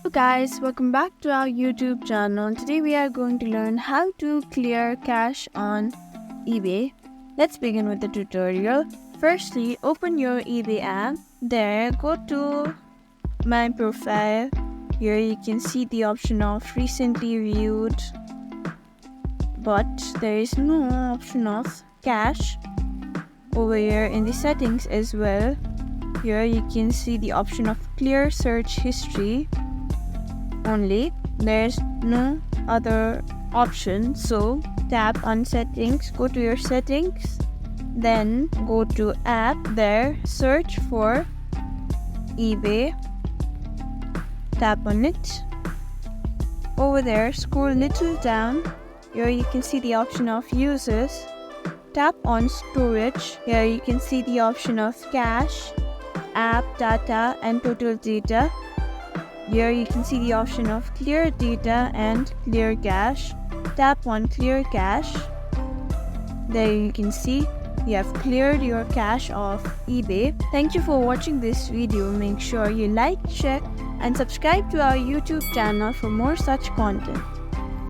Hello guys, welcome back to our YouTube channel. Today we are going to learn how to clear cache on eBay. Let's begin with the tutorial. Firstly, open your eBay app. There, go to my profile. Here you can see the option of recently viewed, but there is no option of cache. Over here in the settings as well, here you can see the option of clear search history only. There's no other option, so tap on settings, go to your settings, then go to app. There, search for eBay, tap on it. Over there, scroll little down. Here you can see the option of users. Tap on storage. Here you can see the option of cache, app data and total data. Here you can see the option of clear data and clear cache. Tap on clear cache. There you can see you have cleared your cache of eBay. Thank you for watching this video. Make sure you like, share and subscribe to our YouTube channel for more such content.